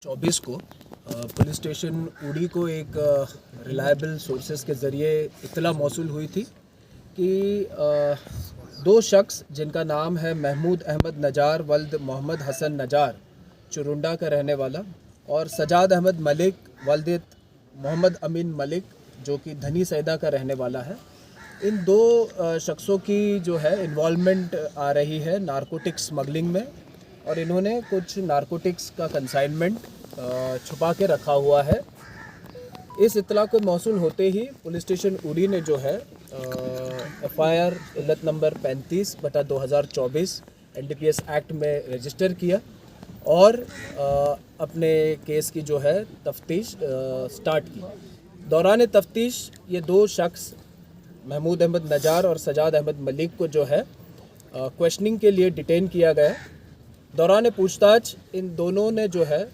24 को police station उड़ी को एक रिलायबल सोर्सेज के ज़रिए इत्तला मौसूल हुई थी कि दो शख्स जिनका नाम है महमूद अहमद नजार वल्द मोहम्मद हसन नजार चुरुंडा का रहने वाला और सजाद अहमद मलिक वल्द मोहम्मद अमीन मलिक जो कि धनी सैदा का रहने वाला है, इन दो शख्सों की जो है इन्वॉल्वमेंट आ रही है नारकोटिक्स स्मगलिंग में और इन्होंने कुछ नारकोटिक्स का कंसाइनमेंट छुपा के रखा हुआ है। इस इत्तला को मौसूल होते ही पुलिस स्टेशन उड़ी ने जो है FIR इल्लत नंबर 35/2024 NDPS एक्ट में रजिस्टर किया और अपने केस की जो है तफ्तीश स्टार्ट की। दौरान तफ्तीश ये दो शख्स महमूद अहमद नजार और सजाद अहमद मलिक को जो है क्वेश्चनिंग के लिए डिटेन किया गया। दौरान पूछताछ इन दोनों ने जो है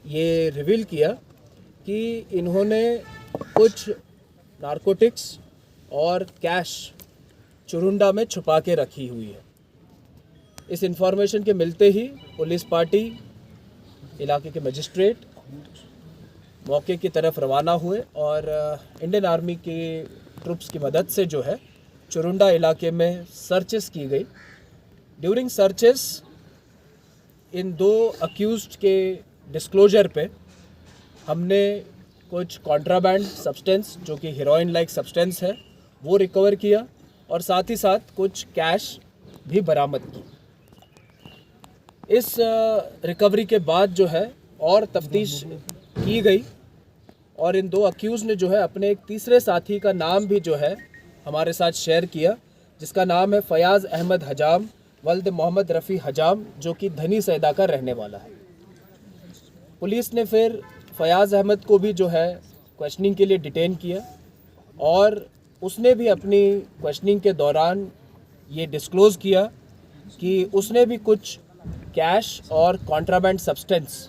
ये रिवील किया कि इन्होंने कुछ नारकोटिक्स और कैश चुरुंडा में छुपा के रखी हुई है। इस इंफॉर्मेशन के मिलते ही पुलिस पार्टी इलाके के मजिस्ट्रेट मौके की तरफ रवाना हुए और इंडियन आर्मी के ट्रुप्स की मदद से जो है चुरुंडा इलाके में सर्चेस की गई। ड्यूरिंग सर्चेस इन दो अक्यूज्ड के डिस्क्लोजर पे हमने कुछ कॉन्ट्राबैंड सब्सटेंस जो कि हीरोइन लाइक सब्सटेंस है वो रिकवर किया और साथ ही साथ कुछ कैश भी बरामद की। इस रिकवरी के बाद जो है और तफ्तीश की गई और इन दो अक्यूज़ ने जो है अपने एक तीसरे साथी का नाम भी जो है हमारे साथ शेयर किया जिसका नाम है फयाज़ अहमद हजाम वल्द मोहम्मद रफ़ी हजाम जो कि धनी सैदा का रहने वाला है। पुलिस ने फिर फयाज़ अहमद को भी जो है क्वेश्चनिंग के लिए डिटेन किया और उसने भी अपनी क्वेश्चनिंग के दौरान ये डिस्क्लोज़ किया कि उसने भी कुछ कैश और कॉन्ट्राबैंड सब्सटेंस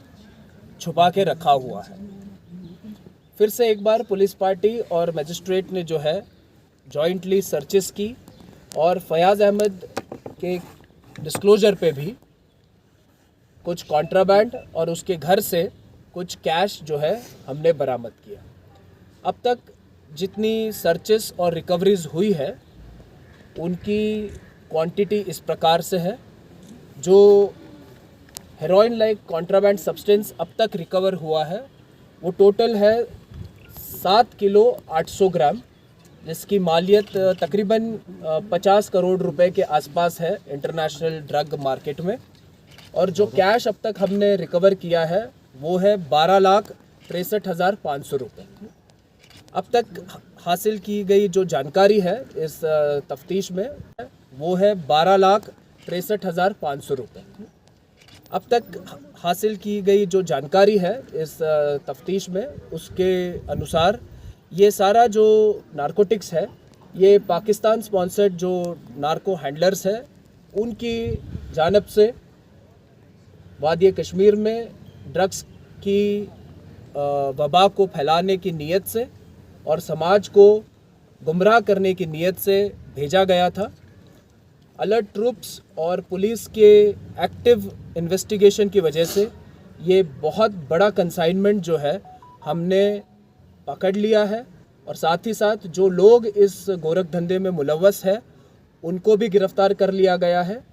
छुपा के रखा हुआ है। फिर से एक बार पुलिस पार्टी और मजिस्ट्रेट ने जो है जॉइंटली सर्चेस की और फयाज़ अहमद के डिस्क्लोजर पे भी कुछ कॉन्ट्राबैंड और उसके घर से कुछ कैश जो है हमने बरामद किया। अब तक जितनी सर्चेस और रिकवरीज हुई है उनकी क्वांटिटी इस प्रकार से है। जो हेरोइन लाइक कॉन्ट्राबैंड सब्सटेंस अब तक रिकवर हुआ है वो टोटल है 7 किलो 800 ग्राम जिसकी मालियत तकरीबन 50 करोड़ रुपए के आसपास है इंटरनेशनल ड्रग मार्केट में। और जो कैश अब तक हमने रिकवर किया है वो है 12,63,500 रुपये। अब तक हासिल की गई जो जानकारी है इस तफ्तीश में वो है 12,63,500 रुपये। अब तक हासिल की गई जो जानकारी है इस तफ्तीश में उसके अनुसार ये सारा जो नारकोटिक्स है ये पाकिस्तान स्पॉन्सर्ड जो नार्को हैंडलर्स है उनकी जानब से वादी कश्मीर में ड्रग्स की वबा को फैलाने की नीयत से और समाज को गुमराह करने की नीयत से भेजा गया था। अलर्ट ट्रूप्स और पुलिस के एक्टिव इन्वेस्टिगेशन की वजह से ये बहुत बड़ा कंसाइनमेंट जो है हमने पकड़ लिया है और साथ ही साथ जो लोग इस गोरख धंधे में मुलव्वस है उनको भी गिरफ्तार कर लिया गया है।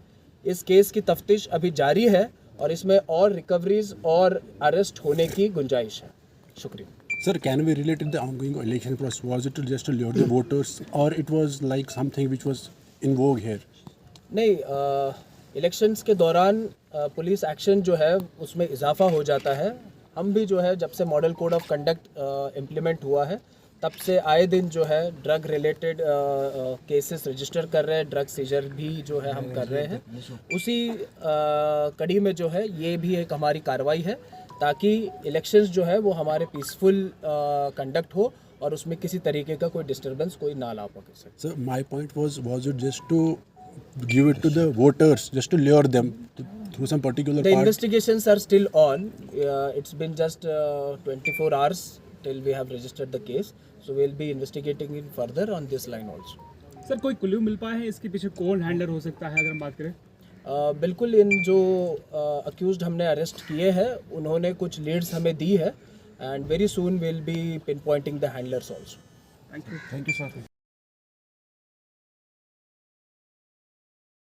इस केस की तफ्तीश अभी जारी है और इसमें और रिकवरीज और अरेस्ट होने की गुंजाइश है। शुक्रिया। Sir, can we relate to the ongoing election process? Was it just to lure the voters or it was like something which was in vogue here? नहीं, इलेक्शंस के दौरान पुलिस एक्शन जो है उसमें इजाफा हो जाता है। हम भी जो है जब से model code of conduct implement हुआ है तब से आए दिन जो है ड्रग रिलेटेड केसेस रजिस्टर कर रहे हैं, ड्रग सीजर भी जो है हम कर रहे हैं। उसी कड़ी में जो है ये भी एक हमारी कार्रवाई है ताकि इलेक्शंस जो है वो हमारे पीसफुल कंडक्ट हो और उसमें किसी तरीके का कोई डिस्टर्बेंस कोई ना ला पाए। Sir, my point was it just to give it to the voters, just to lure them through some particular The part? investigations are still on. It's been just 24 hours till we have registered the case. So we'll be investigating it further on this line also. Sir कोई clue मिल पाया है इसके पीछे कौन handler हो सकता है अगर हम बात करें? बिल्कुल इन जो अक्यूज्ड हमने अरेस्ट किए हैं उन्होंने कुछ लीड्स हमें दी है and very soon will be pin Poynting the handlers also. Thank you, sir.